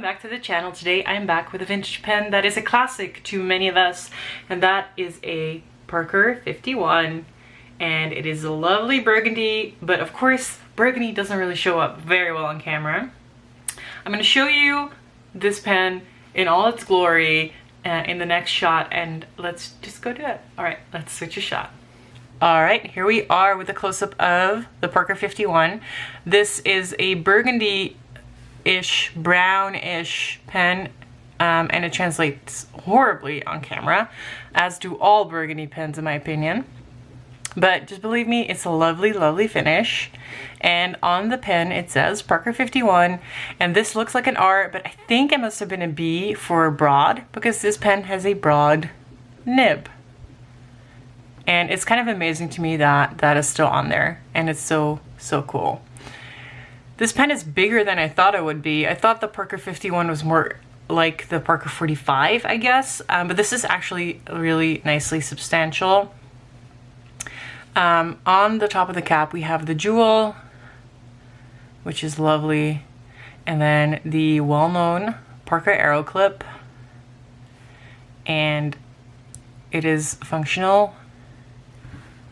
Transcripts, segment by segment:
back to the channel. Today I'm back with a vintage pen that is a classic to many of us, and that is a Parker 51, and it is a lovely burgundy, but of course burgundy doesn't really show up very well on camera. I'm going to show you this pen in all its glory in the next shot, and let's just go do it. Alright, let's switch a shot. Alright, here we are with a close-up of the Parker 51. This is a burgundy-ish, brownish pen, and it translates horribly on camera, as do all burgundy pens in my opinion. But just believe me, it's a lovely, lovely finish. And on the pen it says Parker 51, and this looks like an R, but I think it must have been a B for broad, because this pen has a broad nib. And it's kind of amazing to me that that is still on there, and it's so cool. This pen is bigger than I thought it would be. I thought the Parker 51 was more like the Parker 45, I guess, but this is actually really nicely substantial. On the top of the cap we have the jewel, which is lovely, and then the well-known Parker Arrow Clip, and it is functional.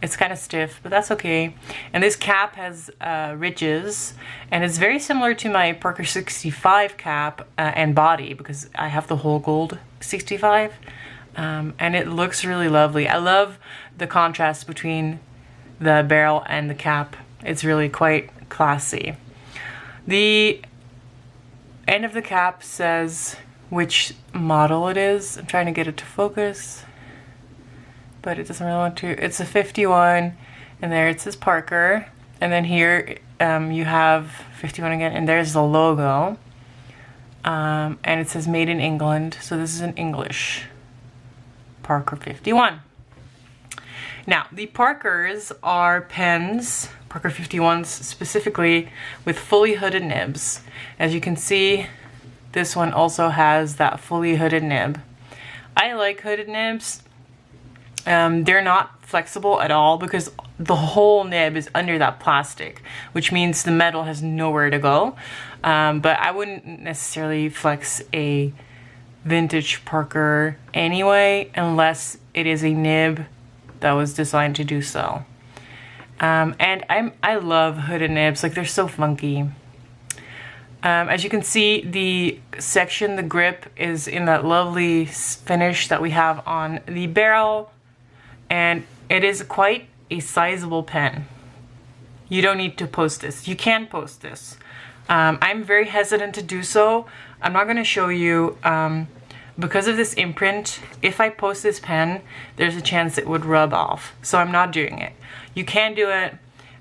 It's kind of stiff, but that's okay. And this cap has ridges, and it's very similar to my Parker 65 cap and body, because I have the whole gold 65, and it looks really lovely. I love the contrast between the barrel and the cap. It's really quite classy. The end of the cap says which model it is. I'm trying to get it to focus, but it doesn't really want to. It's a 51, and there it says Parker, and then here you have 51 again, and there's the logo, and it says made in England, so this is an English Parker 51. Now, the Parkers are pens, Parker 51s specifically, with fully hooded nibs. As you can see, this one also has that fully hooded nib. I like hooded nibs. They're not flexible at all because the whole nib is under that plastic, which means the metal has nowhere to go. But I wouldn't necessarily flex a vintage Parker anyway, unless it is a nib that was designed to do so. And I love hooded nibs, like they're so funky. As you can see, the section, the grip, is in that lovely finish that we have on the barrel, and it is quite a sizable pen. You don't need to post this. You can post this. I'm very hesitant to do so. I'm not going to show you because of this imprint. If I post this pen, there's a chance it would rub off, so I'm not doing it. You can do it.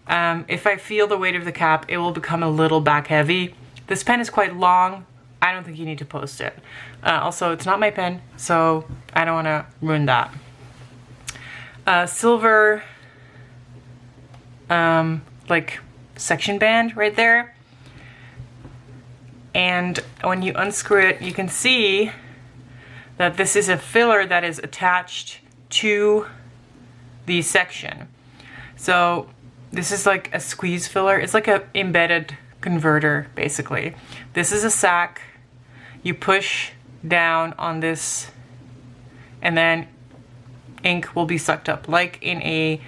If I feel the weight of the cap, it will become a little back heavy. This pen is quite long. I don't think you need to post it. Also, it's not my pen, so I don't want to ruin that. Silver like section band right there, and when you unscrew it, you can see that this is a filler that is attached to the section. So this is like a squeeze filler. It's like an embedded converter, basically. This is a sack. You push down on this, and then ink will be sucked up like in a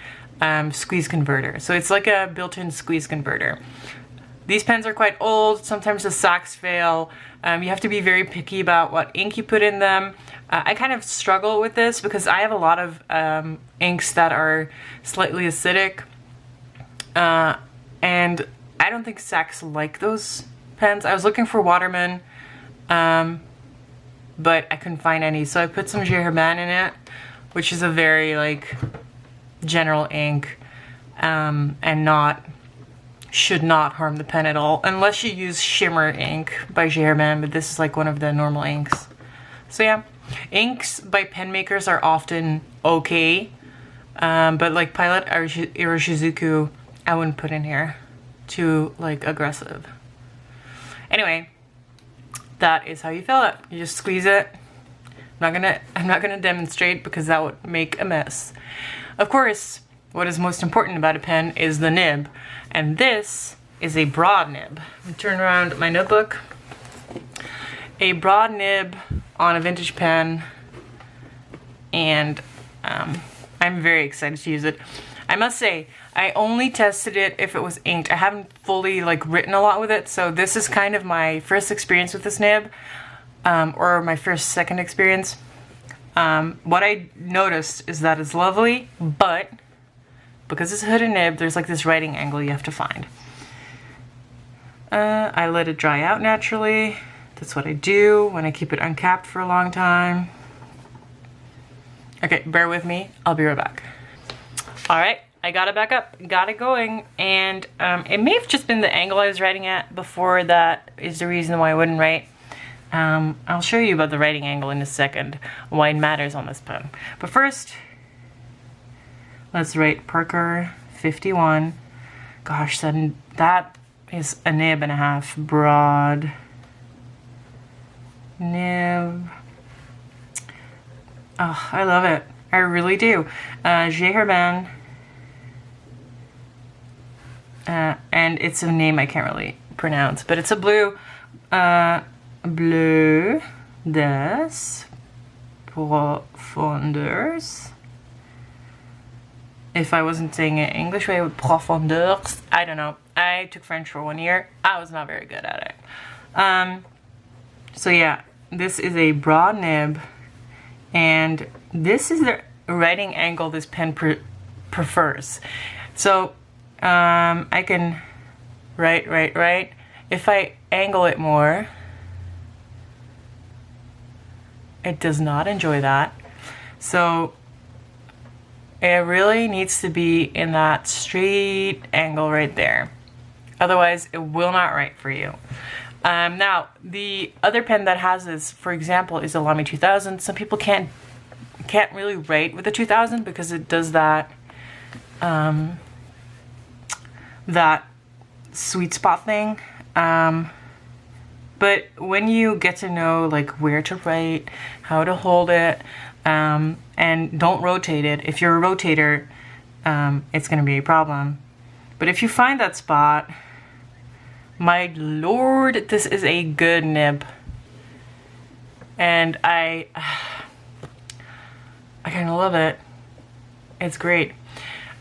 squeeze converter. So it's like a built-in squeeze converter. These pens are quite old. Sometimes the sacks fail. You have to be very picky about what ink you put in them. I kind of struggle with this because I have a lot of inks that are slightly acidic, and I don't think sacks like those pens. I was looking for Waterman, but I couldn't find any, so I put some Germain in it, which is a very like general ink, and should not harm the pen at all, unless you use Shimmer ink by Germain, but this is like one of the normal inks. So yeah, inks by pen makers are often okay, but like Pilot Iroshizuku, I wouldn't put in here. Too like aggressive. Anyway, that is how you fill it. You just squeeze it. I'm not gonna demonstrate because that would make a mess. Of course, what is most important about a pen is the nib, and this is a broad nib. Let me turn around my notebook. a broad nib on a vintage pen, and I'm very excited to use it. I must say, I only tested it if it was inked. I haven't fully like written a lot with it, so this is kind of my first experience with this nib, or my second experience. What I noticed is that it's lovely, but because it's a hooded nib, there's like this writing angle you have to find. I let it dry out naturally. That's what I do when I keep it uncapped for a long time. Okay, bear with me. I'll be right back. All right, I got it back up, got it going, and it may have just been the angle I was writing at before that is the reason why I wouldn't write. I'll show you about the writing angle in a second, why it matters on this pen. But first, let's write Parker 51. Gosh, that is a nib and a half. Broad nib. Oh, I love it. I really do. J. Herbin. And it's a name I can't really pronounce, but it's a blue. Bleu des profondeurs. If I wasn't saying it English way, with profondeurs. I don't know. I took French for 1 year. I was not very good at it. So yeah, this is a broad nib, and this is the writing angle this pen prefers. So I can write. If I angle it more, it does not enjoy that. So it really needs to be in that straight angle right there. Otherwise, it will not write for you. Now, the other pen that has this, for example, is a Lamy 2000. Some people can't really write with the 2000 because it does that that sweet spot thing. But when you get to know like where to write, how to hold it, and don't rotate it. If you're a rotator, it's going to be a problem. But if you find that spot, my lord, this is a good nib. And I kind of love it. It's great.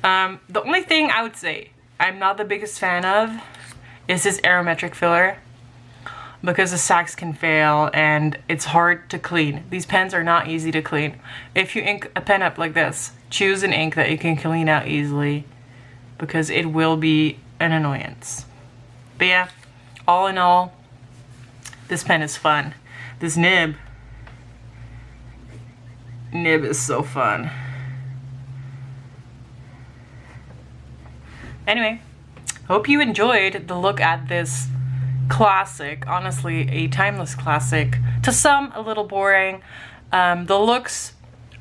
The only thing I would say I'm not the biggest fan of is this aerometric filler, because the sacks can fail and it's hard to clean. These pens are not easy to clean. If you ink a pen up like this, choose an ink that you can clean out easily, because it will be an annoyance. But yeah, all in all, this pen is fun. This nib is so fun. Anyway, hope you enjoyed the look at this classic, honestly a timeless classic. To some, a little boring. The looks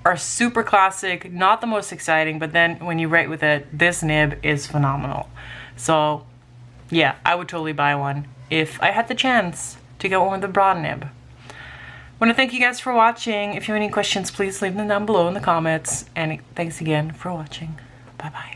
are super classic, not the most exciting, but then when you write with it, this nib is phenomenal. So yeah, I would totally buy one if I had the chance to get one with a broad nib. I want to thank you guys for watching. If you have any questions, please leave them down below in the comments. And thanks again for watching. Bye bye.